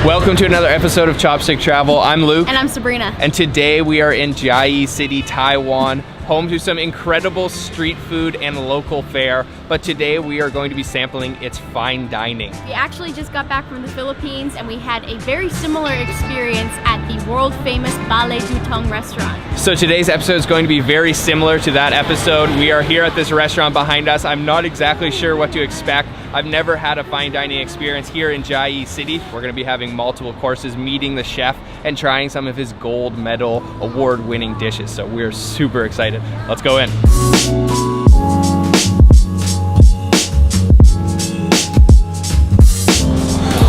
Welcome to another episode of Chopstick Travel. I'm Luke. And I'm Sabrina. And today we are in Chiayi City, Taiwan, home to some incredible street food and local fare. But today we are going to be sampling its fine dining. We actually just got back from the Philippines and we had a very similar experience at the world famous Ballet Dutong restaurant. So today's episode is going to be very similar to that episode. We are here at this restaurant behind us. I'm not exactly sure what to expect. I've never had a fine dining experience here in Chiayi City. We're going to be having multiple courses, meeting the chef, and trying some of his gold medal award-winning dishes. So we're super excited. Let's go in.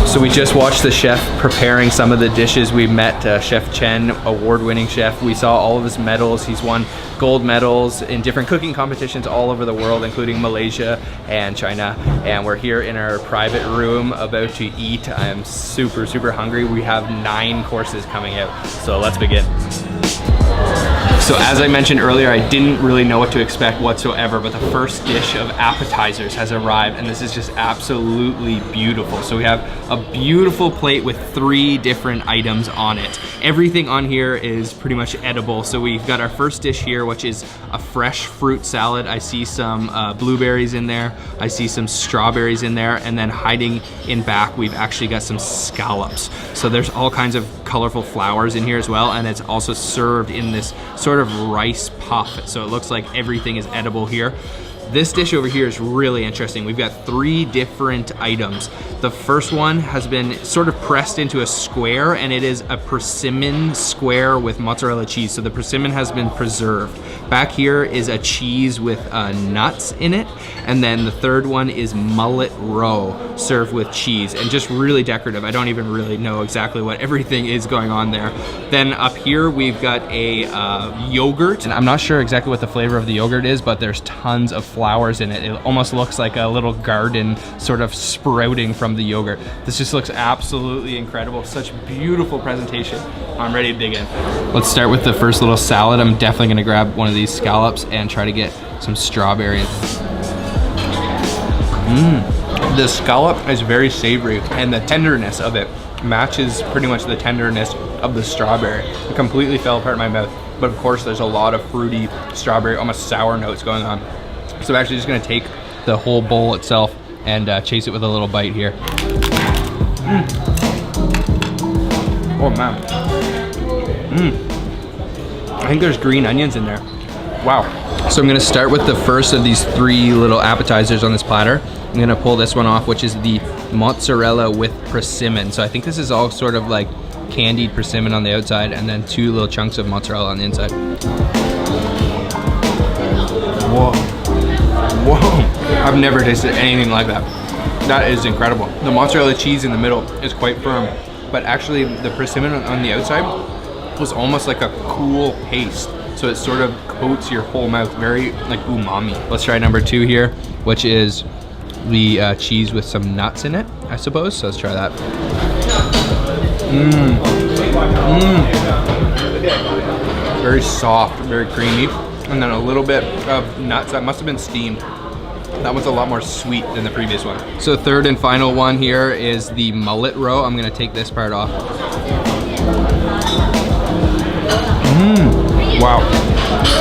So we just watched the chef preparing some of the dishes. We met Chef Chen, award-winning chef. We saw all of his medals. He's won gold medals in different cooking competitions all over the world, including Malaysia and China. And we're here in our private room about to eat. I'm super, super hungry. We have 9 courses coming out. So let's begin. So as I mentioned earlier, I didn't really know what to expect whatsoever, but the first dish of appetizers has arrived, and this is just absolutely beautiful. So we have a beautiful plate with 3 different items on it. Everything on here is pretty much edible. So we've got our first dish here, which is a fresh fruit salad. I see some blueberries in there. I see some strawberries in there, and then hiding in back, we've actually got some scallops. So there's all kinds of colorful flowers in here as well, and it's also served in this sort of rice puff. So it looks like everything is edible here. This dish over here is really interesting. We've got 3 different items. The first one has been sort of pressed into a square, and it is a persimmon square with mozzarella cheese. So the persimmon has been preserved. Back here is a cheese with nuts in it. And then the third one is mullet roe served with cheese, and just really decorative. I don't even really know exactly what everything is going on there. Then up here we've got a yogurt, and I'm not sure exactly what the flavor of the yogurt is, but there's tons of flowers in it. It almost looks like a little garden sort of sprouting from the yogurt. This just looks absolutely incredible. Such beautiful presentation. I'm ready to dig in. Let's start with the first little salad. I'm definitely gonna grab one of these scallops and try to get some strawberries. The scallop is very savory, and the tenderness of it matches pretty much the tenderness of the strawberry. It completely fell apart in my mouth, but of course there's a lot of fruity strawberry, almost sour notes going on. So I'm actually just gonna take the whole bowl itself and chase it with a little bite here. Oh man. I think there's green onions in there. Wow. So I'm gonna start with the first of these 3 little appetizers on this platter. I'm gonna pull this one off, which is the mozzarella with persimmon. So I think this is all sort of like candied persimmon on the outside, and then 2 little chunks of mozzarella on the inside. Whoa. Whoa, I've never tasted anything like that. That is incredible. The mozzarella cheese in the middle is quite firm, but actually the persimmon on the outside was almost like a cool paste. So it sort of coats your whole mouth, very like umami. Let's try number 2 here, which is the cheese with some nuts in it, I suppose. So let's try that. Very soft, very creamy. And then a little bit of nuts that must have been steamed. That was a lot more sweet than the previous one. So third and final one here is the mullet roe. I'm gonna take this part off. Wow,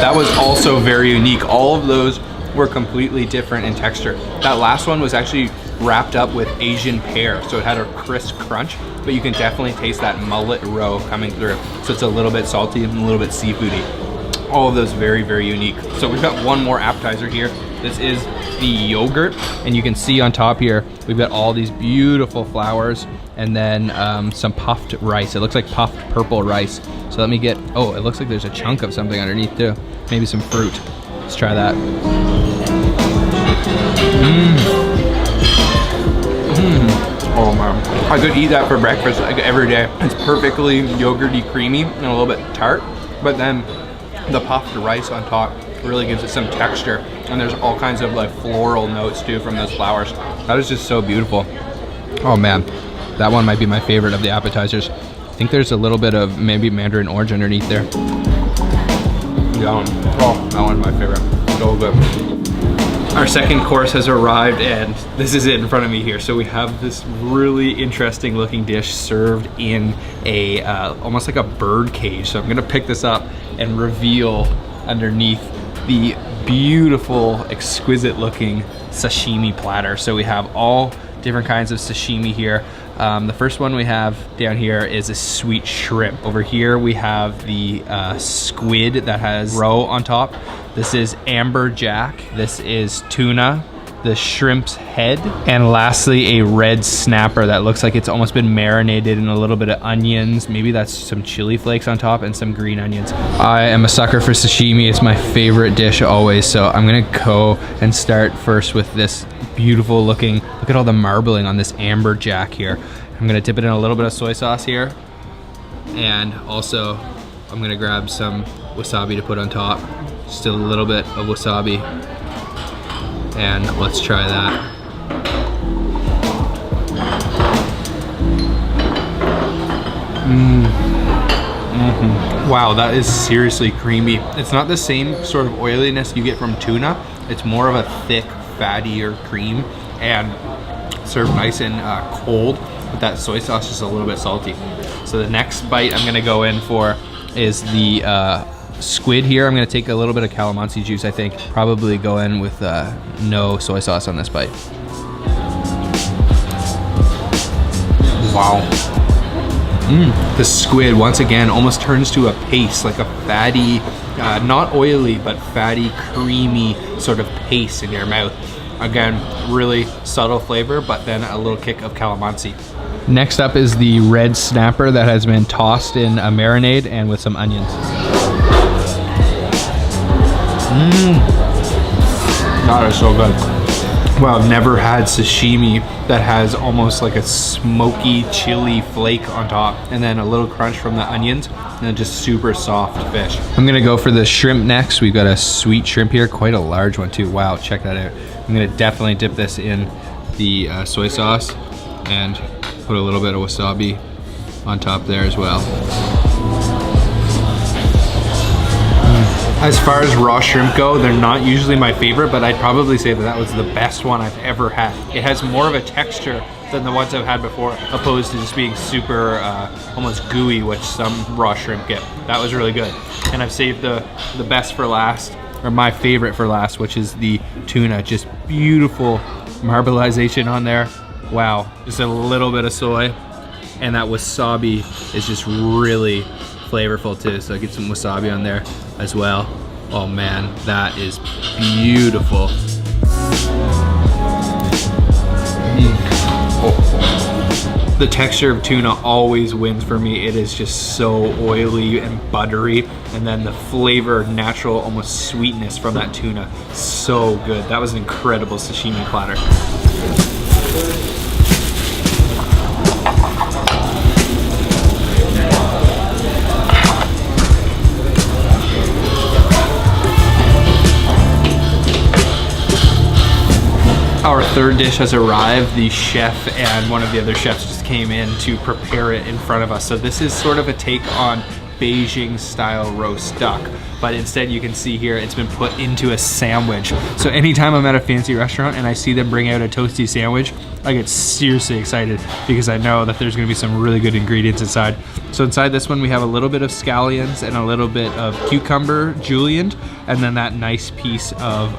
that was also very unique. All of those were completely different in texture. That last one was actually wrapped up with Asian pear, so it had a crisp crunch, but you can definitely taste that mullet roe coming through. So it's a little bit salty and a little bit seafoody. All of those very, very unique. So we've got one more appetizer here. This is the yogurt, and you can see on top here, we've got all these beautiful flowers, and then some puffed rice. It looks like puffed purple rice. So let me get, oh, it looks like there's a chunk of something underneath too. Maybe some fruit. Let's try that. Oh man, I could eat that for breakfast like every day. It's perfectly yogurty creamy and a little bit tart, but then the puffed rice on top really gives it some texture, and there's all kinds of like floral notes too from those flowers. That is just so beautiful. Oh man, that one might be my favorite of the appetizers. I think there's a little bit of maybe mandarin orange underneath there. Oh, that one's my favorite. So good. Our second course has arrived, and this is it in front of me here. So we have this really interesting looking dish served in a almost like a bird cage. So I'm gonna pick this up and reveal underneath the beautiful, exquisite looking sashimi platter. So we have all different kinds of sashimi here. The first one we have down here is a sweet shrimp. Over here we have the squid that has roe on top. This is amberjack. This is tuna, the shrimp's head, and lastly a red snapper that looks like it's almost been marinated in a little bit of onions. Maybe that's some chili flakes on top and some green onions. I am a sucker for sashimi. It's my favorite dish always. So I'm gonna go and start first with this beautiful looking, look at all the marbling on this amberjack here. I'm gonna dip it in a little bit of soy sauce here. And also I'm gonna grab some wasabi to put on top. Just a little bit of wasabi. And let's try that. Wow, that is seriously creamy. It's not the same sort of oiliness you get from tuna. It's more of a thick, fattier cream, and served nice and cold with that soy sauce, just a little bit salty. So the next bite I'm gonna go in for is the squid here. I'm gonna take a little bit of calamansi juice, I think. Probably go in with no soy sauce on this bite. Wow. The squid, once again, almost turns to a paste, like a fatty, not oily, but fatty, creamy sort of paste in your mouth. Again, really subtle flavor, but then a little kick of calamansi. Next up is the red snapper that has been tossed in a marinade and with some onions. That is so good. Wow, I've never had sashimi that has almost like a smoky chili flake on top, and then a little crunch from the onions, and then just super soft fish. I'm gonna go for the shrimp next. We've got a sweet shrimp here, quite a large one too. Wow, check that out. I'm gonna definitely dip this in the soy sauce and put a little bit of wasabi on top there as well. As far as raw shrimp go, they're not usually my favorite, but I'd probably say that that was the best one I've ever had. It has more of a texture than the ones I've had before, opposed to just being super almost gooey, which some raw shrimp get. That was really good. And I've saved the best for last, or my favorite for last, which is the tuna. Just beautiful marbleization on there. Wow, just a little bit of soy, and that wasabi is just really flavorful too. So I get some wasabi on there as well. Oh man, that is beautiful. Oh. The texture of tuna always wins for me. It is just so oily and buttery, and then the flavor, natural almost sweetness from that tuna, so good. That was an incredible sashimi platter. Our third dish has arrived. The chef and one of the other chefs just came in to prepare it in front of us. So this is sort of a take on Beijing style roast duck, but instead you can see here it's been put into a sandwich. So anytime I'm at a fancy restaurant and I see them bring out a toasty sandwich, I get seriously excited because I know that there's gonna be some really good ingredients inside. So inside this one we have a little bit of scallions and a little bit of cucumber julienned, and then that nice piece of,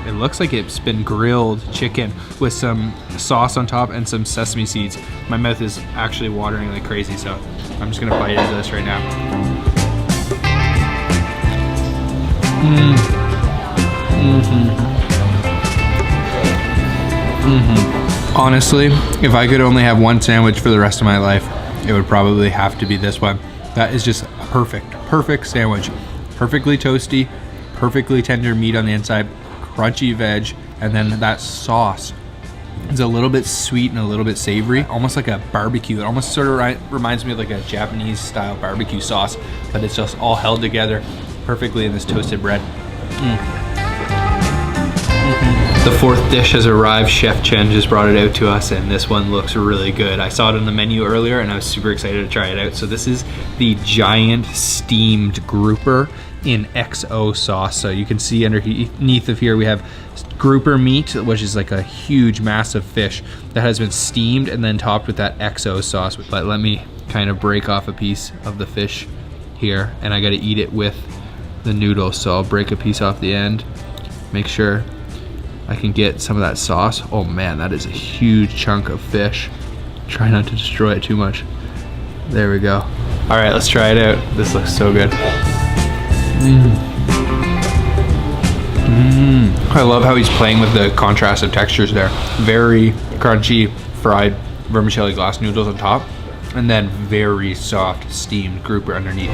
it looks like it's been grilled chicken with some sauce on top and some sesame seeds. My mouth is actually watering like crazy, so I'm just gonna bite into this right now. Honestly, if I could only have one sandwich for the rest of my life, it would probably have to be this one. That is just perfect sandwich. Perfectly toasty, perfectly tender meat on the inside, crunchy veg, and then that sauce. It's a little bit sweet and a little bit savory, almost like a barbecue. It almost sort of reminds me of like a Japanese style barbecue sauce, but it's just all held together perfectly in this toasted bread. The fourth dish has arrived. Chef Chen just brought it out to us, and this one looks really good. I saw it on the menu earlier and I was super excited to try it out. So this is the giant steamed grouper. in XO sauce. So you can see underneath of here we have grouper meat, which is like a huge massive fish that has been steamed and then topped with that XO sauce. But let me kind of break off a piece of the fish here, and I got to eat it with the noodles. So I'll break a piece off the end, make sure I can get some of that sauce. Oh man, that is a huge chunk of fish. Try not to destroy it too much. There we go. All right, let's try it out. This looks so good. I love how he's playing with the contrast of textures there. Very crunchy fried vermicelli glass noodles on top, and then very soft steamed grouper underneath.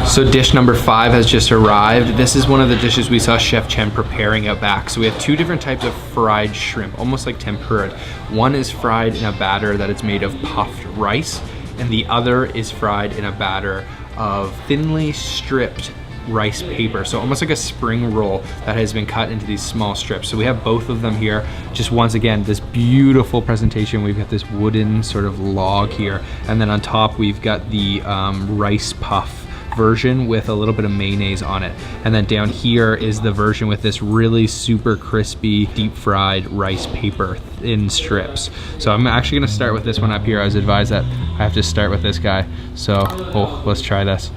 So dish number 5 has just arrived. This is one of the dishes we saw Chef Chen preparing out back. So we have 2 different types of fried shrimp, almost like tempura. One is fried in a batter that is made of puffed rice, and the other is fried in a batter of thinly stripped rice paper. So almost like a spring roll that has been cut into these small strips. So we have both of them here. Just once again, this beautiful presentation. We've got this wooden sort of log here, and then on top we've got the rice puff version with a little bit of mayonnaise on it, and then down here is the version with this really super crispy deep fried rice paper in strips. So I'm actually going to start with this one up here. I was advised that I have to start with this guy, so let's try this.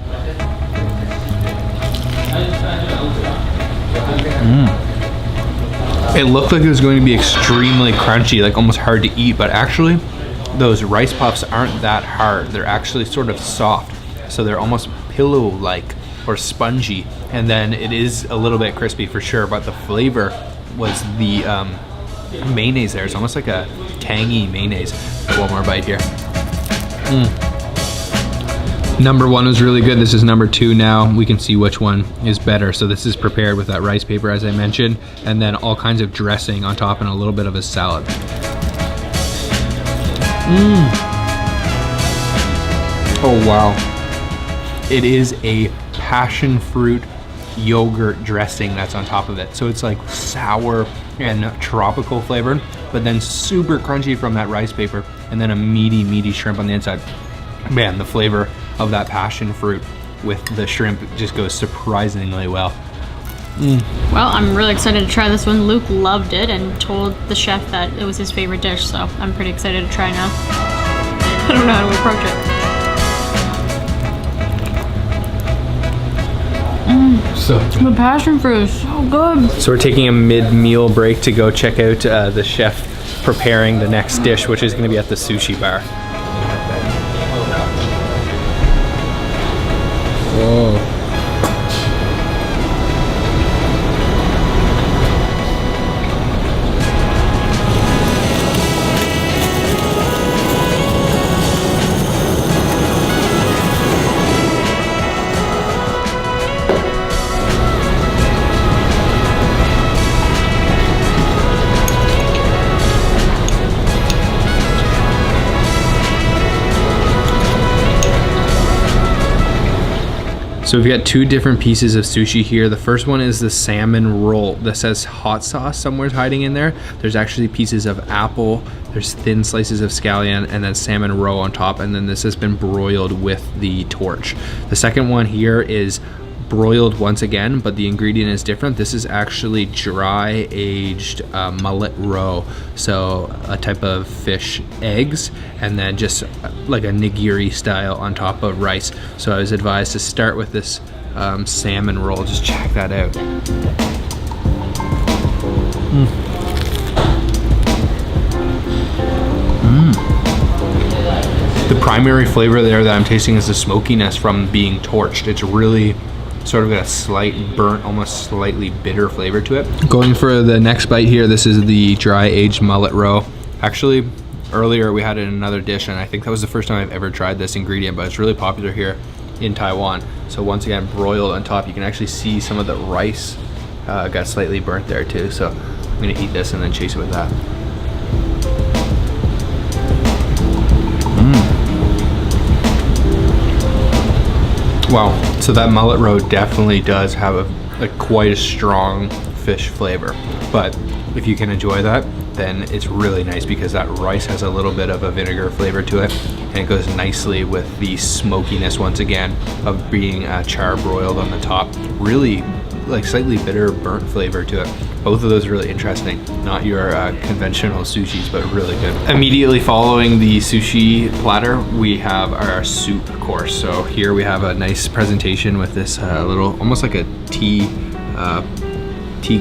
It looked like it was going to be extremely crunchy, like almost hard to eat, but actually those rice puffs aren't that hard. They're actually sort of soft, so they're almost pillow-like or spongy, and then it is a little bit crispy for sure, but the flavor was the mayonnaise there. It's almost like a tangy mayonnaise. One more bite here. Number 1 was really good. This is number 2 now. We can see which one is better. So this is prepared with that rice paper, as I mentioned, and then all kinds of dressing on top and a little bit of a salad. Oh wow. It is a passion fruit yogurt dressing that's on top of it. So it's like sour and tropical flavored, but then super crunchy from that rice paper, and then a meaty shrimp on the inside. Man, the flavor of that passion fruit with the shrimp just goes surprisingly well. Well, I'm really excited to try this one. Luke loved it and told the chef that it was his favorite dish, so I'm pretty excited to try now. I don't know how to approach it. The passion fruit is so good. So we're taking a mid-meal break to go check out the chef preparing the next dish, which is going to be at the sushi bar. Whoa. So we've got 2 different pieces of sushi here. The first one is the salmon roll. This says hot sauce somewhere hiding in there. There's actually pieces of apple, there's thin slices of scallion, and then salmon roe on top, and then this has been broiled with the torch. The second one here is broiled once again, but the ingredient is different. This is actually dry aged mullet roe, so a type of fish eggs, and then just like a nigiri style on top of rice. So I was advised to start with this salmon roll. Just check that out. The primary flavor there that I'm tasting is the smokiness from being torched. It's really sort of got a slight burnt, almost slightly bitter flavor to it. Going for the next bite here, this is the dry aged mullet roe. Actually, earlier we had it in another dish, and I think that was the first time I've ever tried this ingredient, but it's really popular here in Taiwan. So once again, broiled on top. You can actually see some of the rice got slightly burnt there too. So I'm gonna eat this and then chase it with that. Wow, so that mullet roe definitely does have a quite a strong fish flavor, but if you can enjoy that, then it's really nice because that rice has a little bit of a vinegar flavor to it, and it goes nicely with the smokiness once again of being char broiled on the top. Really like slightly bitter burnt flavor to it. Both of those are really interesting. Not your conventional sushis, but really good. Immediately following the sushi platter, we have our soup course. So here we have a nice presentation with this little, almost like a tea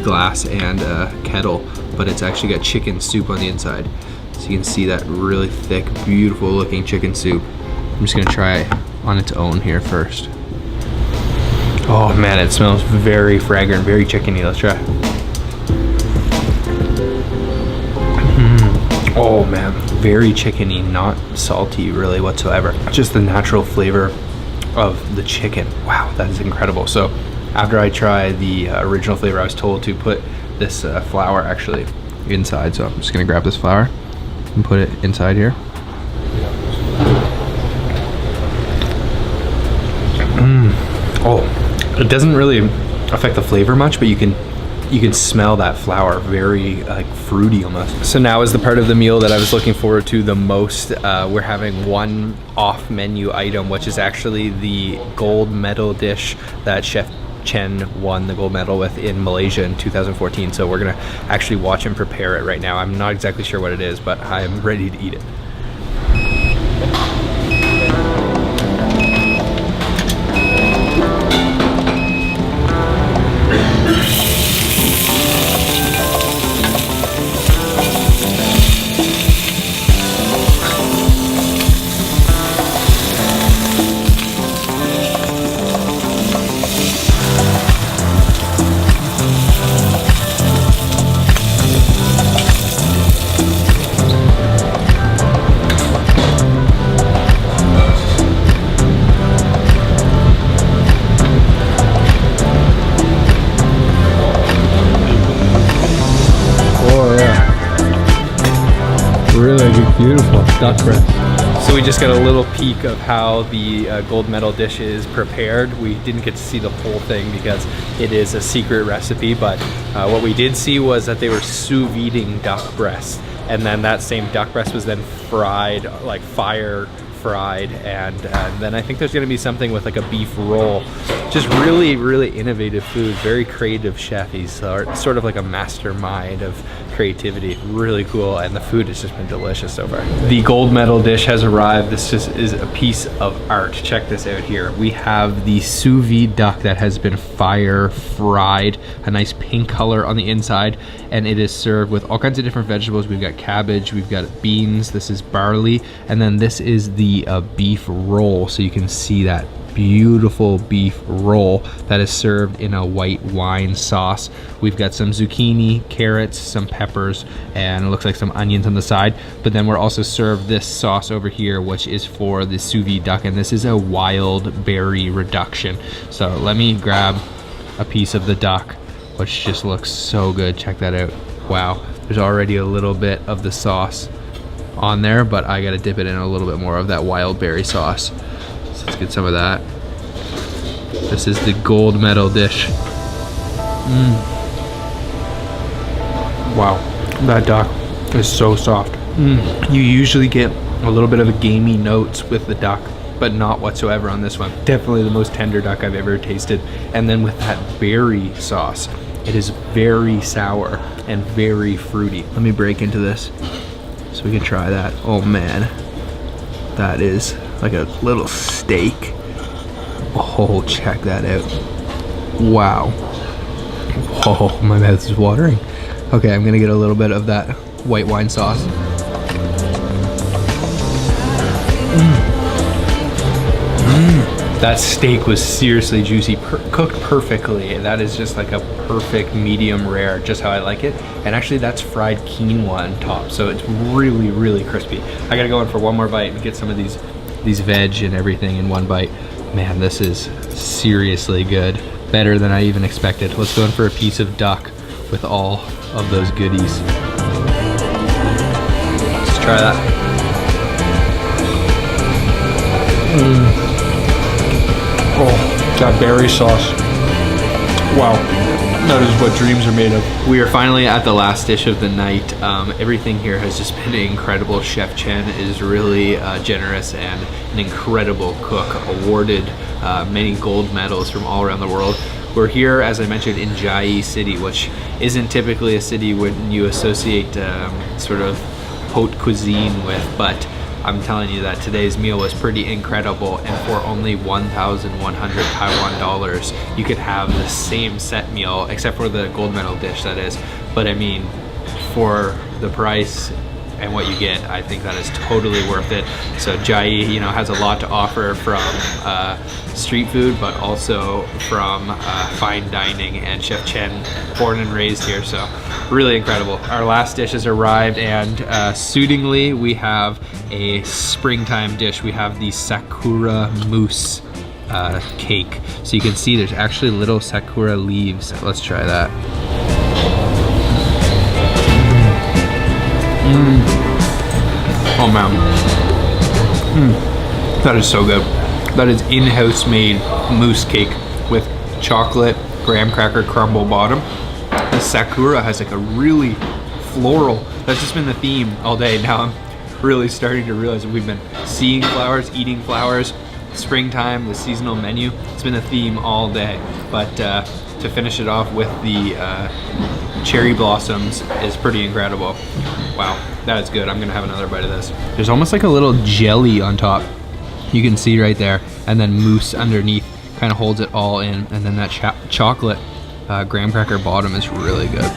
glass and a kettle, but it's actually got chicken soup on the inside. So you can see that really thick, beautiful looking chicken soup. I'm just gonna try it on its own here first. Oh man, it smells very fragrant, very chickeny. Let's try. Oh man, very chickeny, not salty really whatsoever. Just the natural flavor of the chicken. Wow, that is incredible. So after I try the original flavor, I was told to put this flour actually inside. So I'm just gonna grab this flour and put it inside here. Oh, it doesn't really affect the flavor much, but you can smell that flour, very like fruity almost. So now is the part of the meal that I was looking forward to the most. We're having one off menu item, which is actually the gold medal dish that Chef Chen won the gold medal with in Malaysia in 2014. So we're gonna actually watch him prepare it right now. I'm not exactly sure what it is, but I'm ready to eat it. Really beautiful duck breast. So we just got a little peek of how the gold medal dish is prepared. We didn't get to see the whole thing because it is a secret recipe, but what we did see was that they were sous videing duck breast, and then that same duck breast was then fried, like fire fried, and then I think there's gonna be something with like a beef roll. Just really, really innovative food, very creative chef. He's sort of like a mastermind of creativity. Really cool, and the food has just been delicious so far. The gold medal dish has arrived. This just is a piece of art. Check this out here. We have the sous vide duck that has been fire fried, a nice pink color on the inside, and it is served with all kinds of different vegetables. We've got cabbage, we've got beans, this is barley, and then this is the beef roll. So you can see that beautiful beef roll that is served in a white wine sauce. We've got some zucchini, carrots, some peppers, and it looks like some onions on the side. But then we're also served this sauce over here, which is for the sous vide duck, and this is a wild berry reduction. So let me grab a piece of the duck, which just looks so good. Check that out. Wow, there's already a little bit of the sauce on there, but I gotta dip it in a little bit more of that wild berry sauce. So let's get some of that. This is the gold medal dish. Wow, that duck is so soft. You usually get a little bit of a gamey notes with the duck, but not whatsoever on this one. Definitely the most tender duck I've ever tasted. And then with that berry sauce, it is very sour and very fruity. Let me break into this so we can try that. Oh man, that is like a little steak. Oh, check that out. Wow. Whoa, my mouth is watering. Okay, I'm gonna get a little bit of that white wine sauce. That steak was seriously juicy, cooked perfectly. That is just like a perfect medium rare, just how I like it. And actually that's fried quinoa on top, so it's really, really crispy. I gotta go in for one more bite and get some of these veg and everything in one bite. Man, this is seriously good. Better than I even expected. Let's go in for a piece of duck with all of those goodies. Let's try that. Oh. That berry sauce. Wow. That is what dreams are made of. We are finally at the last dish of the night. Everything here has just been incredible. Chef Chen is really generous and an incredible cook, awarded many gold medals from all around the world. We're here, as I mentioned, in Chiayi City, which isn't typically a city when you associate sort of haute cuisine with, but I'm telling you that today's meal was pretty incredible, and for only 1,100 Taiwan dollars, you could have the same set meal, except for the gold medal dish, that is. But I mean, for the price and what you get, I think that is totally worth it. So Chiayi, you know, has a lot to offer from street food, but also from fine dining, and Chef Chen, born and raised here, so really incredible. Our last dish has arrived, and suitingly, we have a springtime dish. We have the sakura mousse cake. So you can see there's actually little sakura leaves. Let's try that. Oh man, that is so good. That is in-house made mousse cake with chocolate graham cracker crumble bottom. The sakura has like a really floral, that's just been the theme all day. Now I'm really starting to realize that we've been seeing flowers, eating flowers, springtime, the seasonal menu. It's been a theme all day, but to finish it off with the cherry blossoms is pretty incredible. Wow, that is good. I'm gonna have another bite of this. There's almost like a little jelly on top. You can see right there, and then mousse underneath kind of holds it all in, and then that chocolate graham cracker bottom is really good.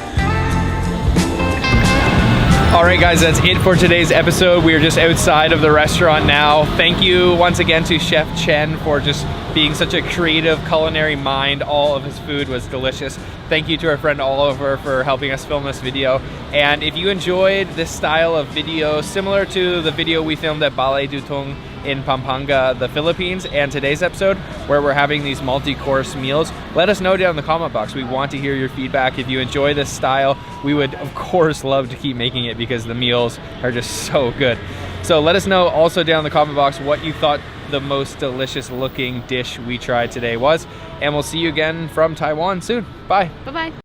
All right, guys, that's it for today's episode. We are just outside of the restaurant now. Thank you once again to Chef Chen for just being such a creative culinary mind. All of his food was delicious. Thank you to our friend Oliver for helping us film this video. And if you enjoyed this style of video, similar to the video we filmed at Balai Dutong in Pampanga, the Philippines, and today's episode where we're having these multi-course meals, let us know down in the comment box. We want to hear your feedback. If you enjoy this style, we would of course love to keep making it because the meals are just so good. So let us know also down in the comment box what you thought the most delicious looking dish we tried today was, and we'll see you again from Taiwan soon. Bye. Bye-bye.